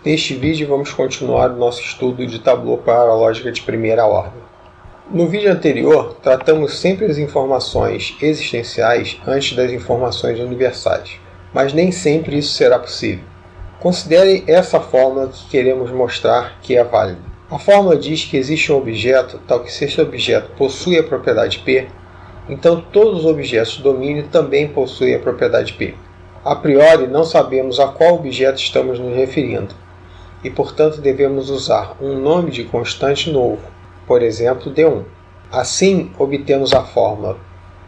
Neste vídeo vamos continuar o nosso estudo de Tableau para a lógica de primeira ordem. No vídeo anterior, tratamos sempre as informações existenciais antes das informações universais, mas nem sempre isso será possível. Considere essa fórmula que queremos mostrar que é válida. A fórmula diz que existe um objeto, tal que se este objeto possui a propriedade P, então todos os objetos do domínio também possuem a propriedade P. A priori, não sabemos a qual objeto estamos nos referindo, e portanto devemos usar um nome de constante novo, por exemplo, D1. Assim, obtemos a fórmula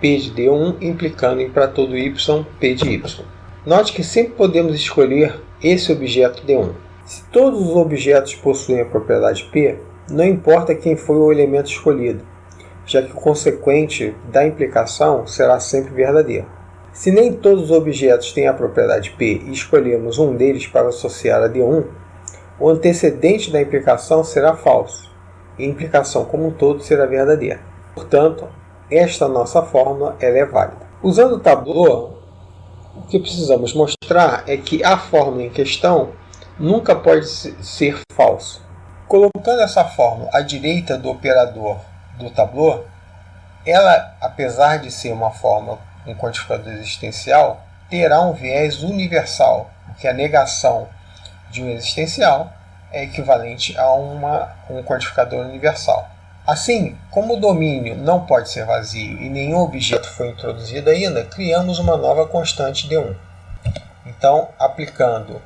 P de D1 implicando em para todo y, P de y. Note que sempre podemos escolher esse objeto D1. Se todos os objetos possuem a propriedade P, não importa quem foi o elemento escolhido, já que o consequente da implicação será sempre verdadeiro. Se nem todos os objetos têm a propriedade P e escolhemos um deles para associar a D1, o antecedente da implicação será falso, e a implicação como um todo será verdadeira. Portanto, esta nossa fórmula ela é válida. Usando o Tableau, o que precisamos mostrar é que a fórmula em questão nunca pode ser falsa. Colocando essa fórmula à direita do operador do Tableau, ela, apesar de ser uma fórmula um quantificador existencial, terá um viés universal, porque a negação de um existencial é equivalente a um quantificador universal. Assim, como o domínio não pode ser vazio e nenhum objeto foi introduzido ainda, criamos uma nova constante D1. Então, aplicando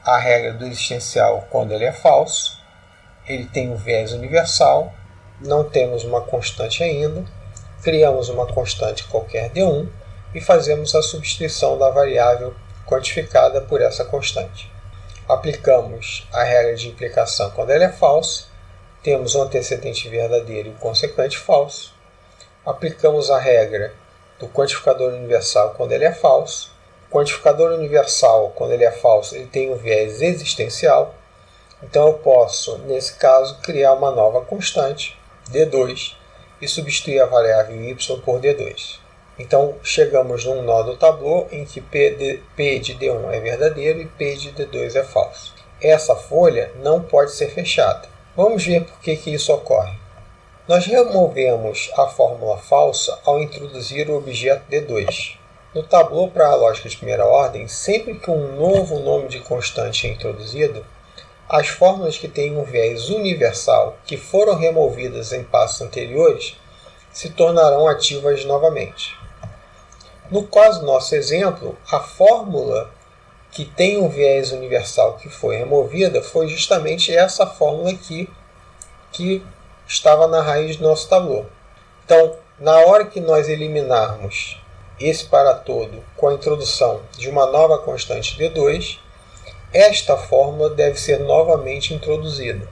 a regra do existencial quando ele é falso, ele tem um viés universal, não temos uma constante ainda, criamos uma constante qualquer D1 e fazemos a substituição da variável quantificada por essa constante. Aplicamos a regra de implicação quando ela é falsa, temos um antecedente verdadeiro e um consequente falso. Aplicamos a regra do quantificador universal quando ele é falso. O quantificador universal, quando ele é falso, ele tem um viés existencial. Então eu posso, nesse caso, criar uma nova constante, D2, e substituir a variável y por D2. Então, chegamos num nó do Tableau em que P de D1 é verdadeiro e P de D2 é falso. Essa folha não pode ser fechada. Vamos ver por que isso ocorre. Nós removemos a fórmula falsa ao introduzir o objeto D2. No Tableau para a lógica de primeira ordem, sempre que um novo nome de constante é introduzido, as fórmulas que têm um viés universal, que foram removidas em passos anteriores, se tornarão ativas novamente. No caso do nosso exemplo, a fórmula que tem um viés universal que foi removida foi justamente essa fórmula aqui que estava na raiz do nosso Tableau. Então, na hora que nós eliminarmos esse para todo com a introdução de uma nova constante D2, esta fórmula deve ser novamente introduzida.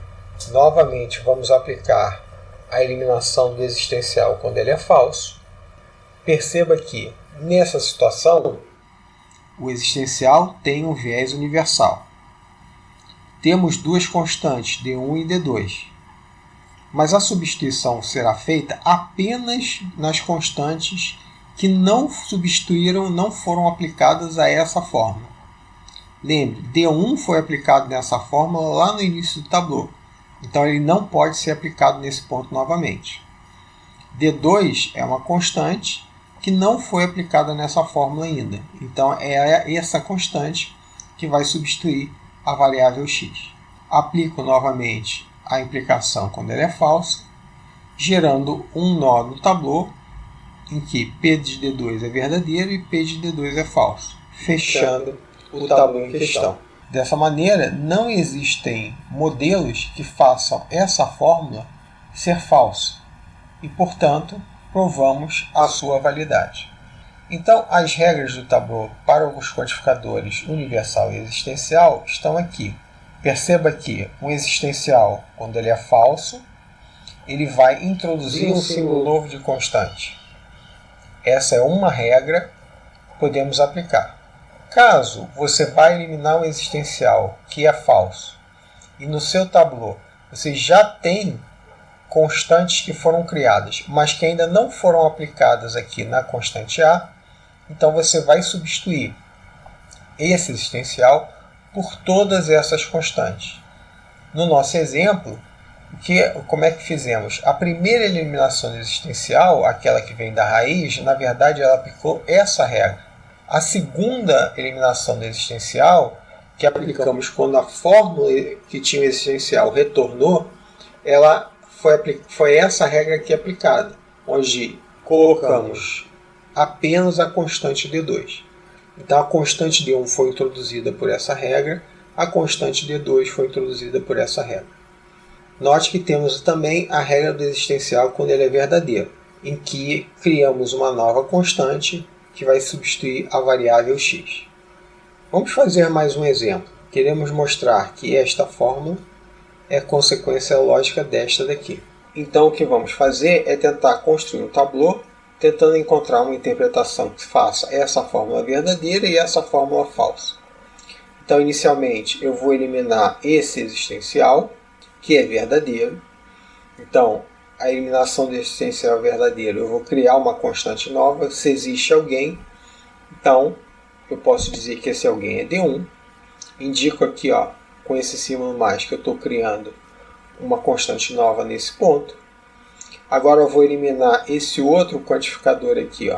Novamente, vamos aplicar a eliminação do existencial quando ele é falso. Perceba que, nessa situação, o existencial tem um viés universal. Temos duas constantes, D1 e D2. Mas a substituição será feita apenas nas constantes que não substituíram, não foram aplicadas a essa fórmula. Lembre, D1 foi aplicado nessa fórmula lá no início do Tableau. Então ele não pode ser aplicado nesse ponto novamente. D2 é uma constante que não foi aplicada nessa fórmula ainda. Então é essa constante que vai substituir a variável x. Aplico novamente a implicação quando ela é falsa, gerando um nó no Tableau em que P de D2 é verdadeiro e P de D2 é falso, fechando o Tableau em questão. Dessa maneira, não existem modelos que façam essa fórmula ser falsa e, portanto, provamos a sua validade. Então, as regras do Tableau para os quantificadores universal e existencial estão aqui. Perceba que um existencial, quando ele é falso, ele vai introduzir um símbolo novo de constante. Essa é uma regra que podemos aplicar. Caso você vá eliminar um existencial que é falso e no seu Tableau você já tem constantes que foram criadas, mas que ainda não foram aplicadas aqui na constante A, então você vai substituir esse existencial por todas essas constantes. No nosso exemplo, como é que fizemos? A primeira eliminação existencial, aquela que vem da raiz, na verdade ela aplicou essa regra. A segunda eliminação existencial, que aplicamos quando a fórmula que tinha o existencial retornou, ela foi essa regra aqui aplicada, onde colocamos apenas a constante D2. Então a constante D1 foi introduzida por essa regra, a constante D2 foi introduzida por essa regra. Note que temos também a regra do existencial quando ele é verdadeiro, em que criamos uma nova constante que vai substituir a variável x. Vamos fazer mais um exemplo. Queremos mostrar que esta fórmula é consequência lógica desta daqui. Então o que vamos fazer é tentar construir um tablô, tentando encontrar uma interpretação que faça essa fórmula verdadeira e essa fórmula falsa. Então inicialmente eu vou eliminar esse existencial, que é verdadeiro. Então, a eliminação do existencial verdadeiro, eu vou criar uma constante nova, se existe alguém. Então, eu posso dizer que esse alguém é D1. Indico aqui, com esse símbolo mais, que eu estou criando uma constante nova nesse ponto. Agora eu vou eliminar esse outro quantificador aqui,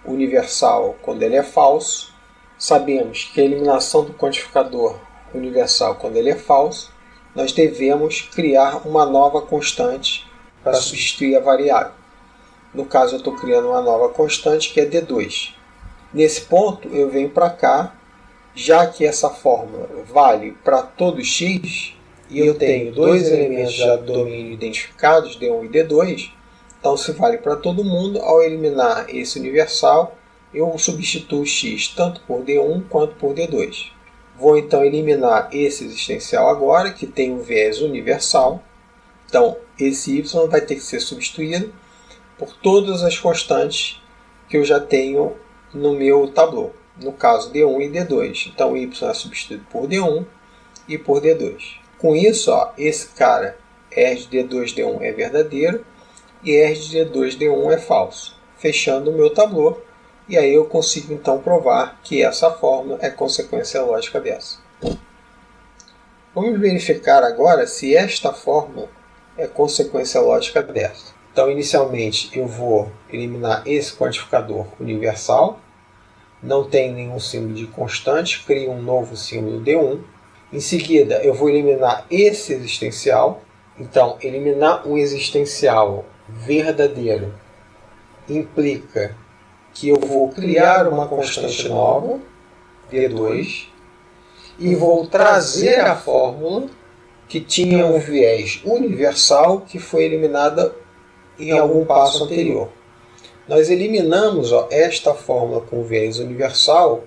universal, quando ele é falso. Sabemos que a eliminação do quantificador universal, quando ele é falso, nós devemos criar uma nova constante para substituir a variável. No caso, eu estou criando uma nova constante que é D2. Nesse ponto, eu venho para cá, já que essa fórmula vale para todo x, e eu tenho dois elementos já do domínio identificados, D1 e D2, então se vale para todo mundo. Ao eliminar esse universal, eu substituo x tanto por D1 quanto por D2. Vou então eliminar esse existencial agora, que tem um viés universal. Então, esse y vai ter que ser substituído por todas as constantes que eu já tenho no meu tablô. No caso, D1 e D2. Então, y é substituído por D1 e por D2. Com isso, esse cara, R de D2, D1 é verdadeiro e R de D2, D1 é falso. Fechando o meu tablô. E aí eu consigo então provar que essa fórmula é consequência lógica dessa. Vamos verificar agora se esta fórmula é consequência lógica dessa. Então, inicialmente, eu vou eliminar esse quantificador universal. Não tem nenhum símbolo de constante, crio um novo símbolo D1. Em seguida, eu vou eliminar esse existencial. Então, eliminar um existencial verdadeiro implica que eu vou criar uma constante nova, D2, e vou trazer a fórmula que tinha um viés universal que foi eliminada em algum passo anterior. Nós eliminamos esta fórmula com viés universal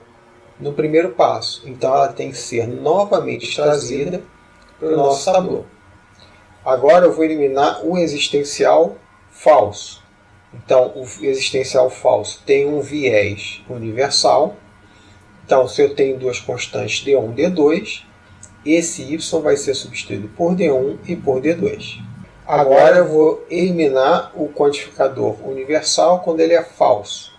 no primeiro passo, então ela tem que ser novamente trazida para o nosso tablô. Agora eu vou eliminar o existencial falso. Então, o existencial falso tem um viés universal. Então, se eu tenho duas constantes D1 e D2, esse y vai ser substituído por D1 e por D2. Agora eu vou eliminar o quantificador universal quando ele é falso.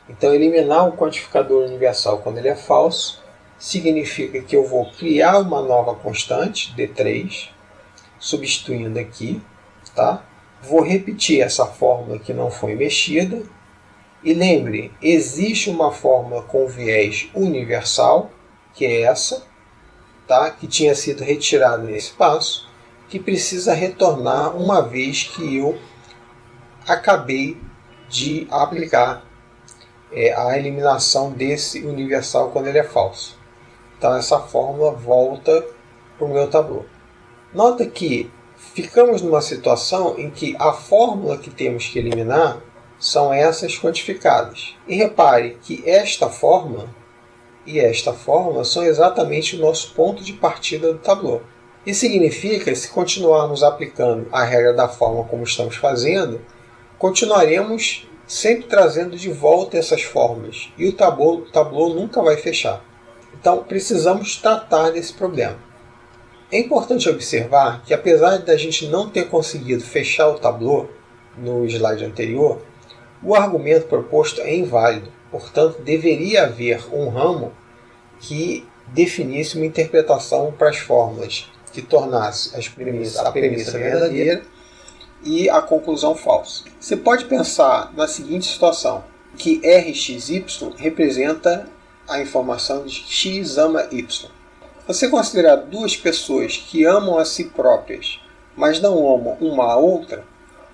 Então, eliminar o quantificador universal quando ele é falso significa que eu vou criar uma nova constante, D3, substituindo aqui, tá? Vou repetir essa fórmula que não foi mexida. E lembre, existe uma fórmula com viés universal, que é essa, tá? Que tinha sido retirada nesse passo, que precisa retornar uma vez que eu acabei de aplicar a eliminação desse universal quando ele é falso. Então essa fórmula volta para o meu tablô. Nota que ficamos numa situação em que a fórmula que temos que eliminar são essas quantificadas. E repare que esta fórmula e esta fórmula são exatamente o nosso ponto de partida do tablô. Isso significa que se continuarmos aplicando a regra da fórmula como estamos fazendo, continuaremos sempre trazendo de volta essas fórmulas e o tablô nunca vai fechar. Então precisamos tratar desse problema. É importante observar que, apesar da gente não ter conseguido fechar o tablô no slide anterior, o argumento proposto é inválido. Portanto, deveria haver um ramo que definisse uma interpretação para as fórmulas que tornasse a premissa verdadeira e a conclusão falsa. Você pode pensar na seguinte situação, que Rxy representa a informação de que x ama y. Você considerar duas pessoas que amam a si próprias, mas não amam uma a outra,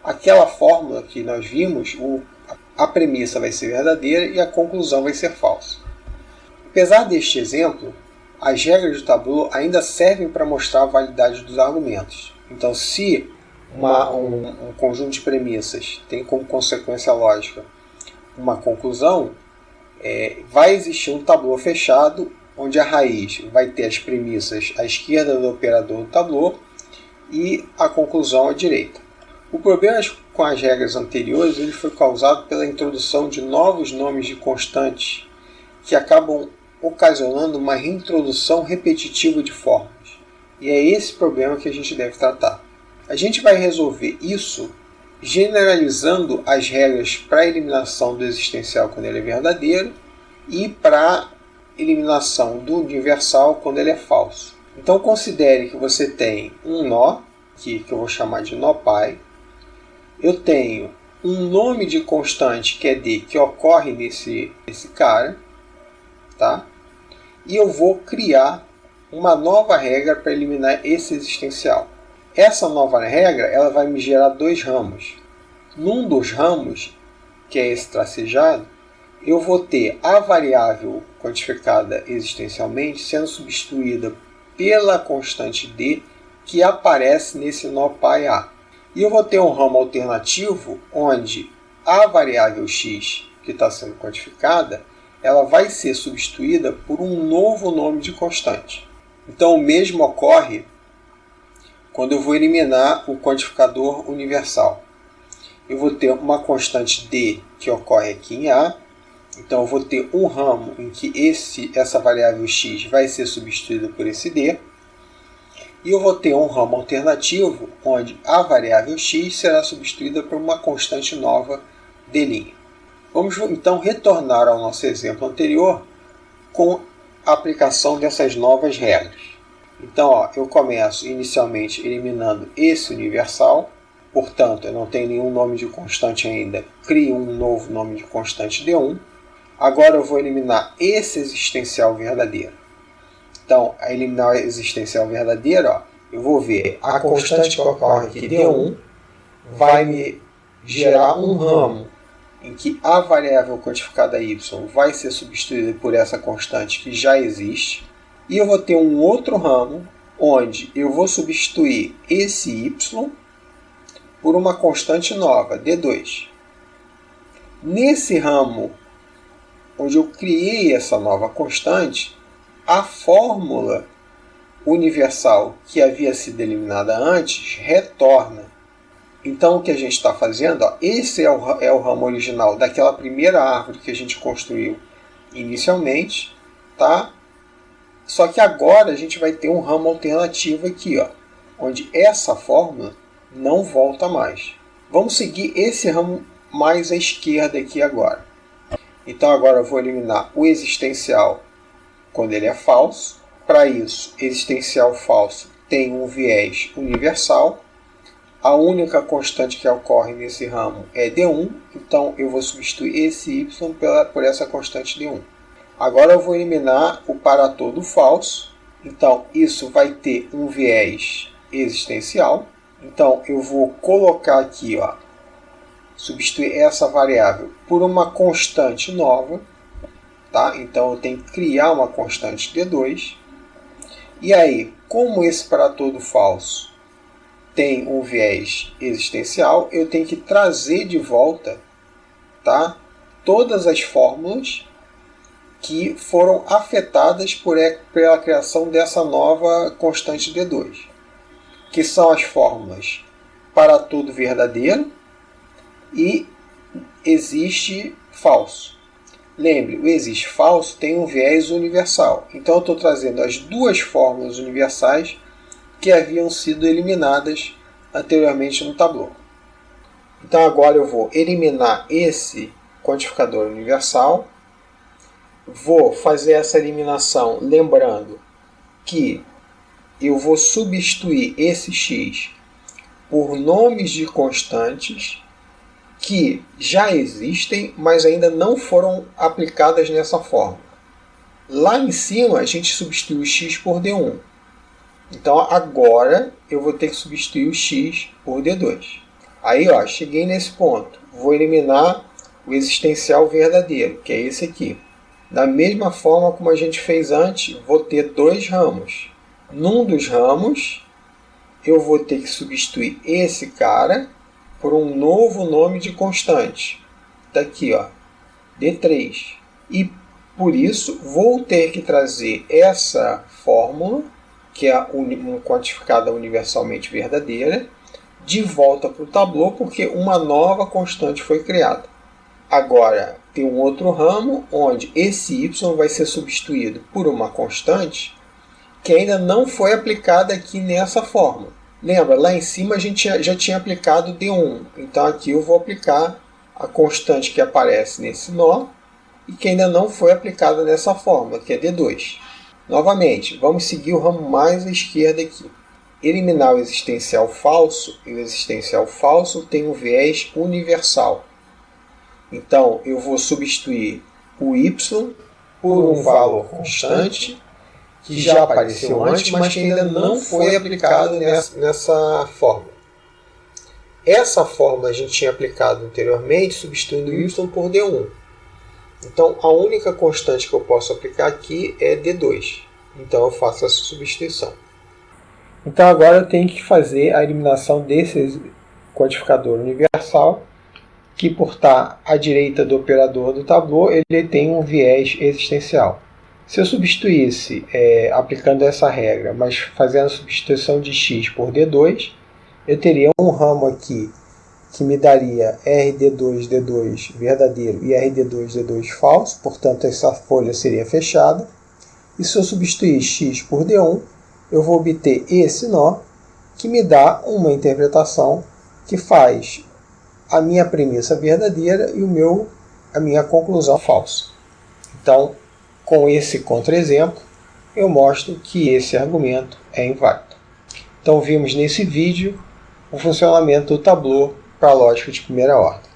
aquela fórmula que nós vimos, a premissa vai ser verdadeira e a conclusão vai ser falsa. Apesar deste exemplo, as regras do Tableau ainda servem para mostrar a validade dos argumentos. Então, se um conjunto de premissas tem como consequência lógica uma conclusão, vai existir um Tableau fechado, onde a raiz vai ter as premissas à esquerda do operador do Tableau e a conclusão à direita. O problema com as regras anteriores ele foi causado pela introdução de novos nomes de constantes que acabam ocasionando uma reintrodução repetitiva de fórmulas. E é esse problema que a gente deve tratar. A gente vai resolver isso generalizando as regras para a eliminação do existencial quando ele é verdadeiro e para eliminação do universal quando ele é falso. Então considere que você tem um nó, que eu vou chamar de nó pai. Eu tenho um nome de constante que é D, que ocorre nesse cara, tá? E eu vou criar uma nova regra para eliminar esse existencial. Essa nova regra ela vai me gerar dois ramos. Num dos ramos, que é esse tracejado, eu vou ter a variável quantificada existencialmente sendo substituída pela constante D que aparece nesse nó pai A. E eu vou ter um ramo alternativo onde a variável x que está sendo quantificada ela vai ser substituída por um novo nome de constante. Então o mesmo ocorre quando eu vou eliminar o quantificador universal. Eu vou ter uma constante D que ocorre aqui em A. Então eu vou ter um ramo em que essa variável x vai ser substituída por esse D. E eu vou ter um ramo alternativo onde a variável x será substituída por uma constante nova D'. Vamos então retornar ao nosso exemplo anterior com a aplicação dessas novas regras. Então eu começo inicialmente eliminando esse universal. Portanto, eu não tenho nenhum nome de constante ainda. Crio um novo nome de constante D1. Agora eu vou eliminar esse existencial verdadeiro. Então, a eliminar o existencial verdadeiro, eu vou ver a constante que ocorre aqui, D1, vai me gerar um ramo em que a variável quantificada y vai ser substituída por essa constante que já existe. E eu vou ter um outro ramo onde eu vou substituir esse y por uma constante nova, D2. Nesse ramo onde eu criei essa nova constante, a fórmula universal que havia sido eliminada antes retorna. Então o que a gente está fazendo, esse é o ramo original daquela primeira árvore que a gente construiu inicialmente, tá? Só que agora a gente vai ter um ramo alternativo aqui, onde essa fórmula não volta mais. Vamos seguir esse ramo mais à esquerda aqui agora. Então agora eu vou eliminar o existencial quando ele é falso. Para isso, existencial falso tem um viés universal. A única constante que ocorre nesse ramo é D1, então eu vou substituir esse y por essa constante D1. Agora eu vou eliminar o para todo falso, então isso vai ter um viés existencial. Então eu vou colocar aqui, substituir essa variável por uma constante nova, tá? Então eu tenho que criar uma constante D2. E aí, como esse para todo falso tem um viés existencial, eu tenho que trazer de volta, tá, todas as fórmulas que foram afetadas pela criação dessa nova constante D2, que são as fórmulas para todo verdadeiro e existe falso. Lembre, o existe falso tem um viés universal. Então eu estou trazendo as duas fórmulas universais que haviam sido eliminadas anteriormente no Tableau. Então agora eu vou eliminar esse quantificador universal. vou fazer essa eliminação lembrando que eu vou substituir esse x por nomes de constantes que já existem, mas ainda não foram aplicadas nessa fórmula. Lá em cima, a gente substitui o x por d1. Então, agora, eu vou ter que substituir o x por d2. Aí, ó, cheguei nesse ponto. Vou eliminar o existencial verdadeiro, que é esse aqui. Da mesma forma como a gente fez antes, vou ter dois ramos. Num dos ramos, eu vou ter que substituir esse cara por um novo nome de constante. Está aqui, ó, d3. E, por isso, vou ter que trazer essa fórmula, que é uma quantificada universalmente verdadeira, de volta para o tablô, porque uma nova constante foi criada. Agora, tem um outro ramo, onde esse y vai ser substituído por uma constante que ainda não foi aplicada aqui nessa fórmula. Lembra, lá em cima a gente já tinha aplicado d1. Então, aqui eu vou aplicar a constante que aparece nesse nó e que ainda não foi aplicada nessa fórmula, que é d2. Novamente, vamos seguir o ramo mais à esquerda aqui. Eliminar o existencial falso, e o existencial falso tem um viés universal. Então, eu vou substituir o y por um valor constante, que já apareceu antes, mas que ainda não foi aplicado nessa fórmula. Essa fórmula a gente tinha aplicado anteriormente, substituindo o y por d1. Então, a única constante que eu posso aplicar aqui é d2. Então, eu faço essa substituição. Então, agora eu tenho que fazer a eliminação desse quantificador universal, que por estar à direita do operador do tablô, ele tem um viés existencial. Se eu substituísse, aplicando essa regra, mas fazendo a substituição de x por d2, eu teria um ramo aqui que me daria RD2, D2 verdadeiro e RD2, D2 falso, portanto essa folha seria fechada. E se eu substituir x por d1, eu vou obter esse nó, que me dá uma interpretação que faz a minha premissa verdadeira e a minha conclusão falsa. Então, com esse contra-exemplo, eu mostro que esse argumento é inválido. Então, vimos nesse vídeo o funcionamento do tablô para a lógica de primeira ordem.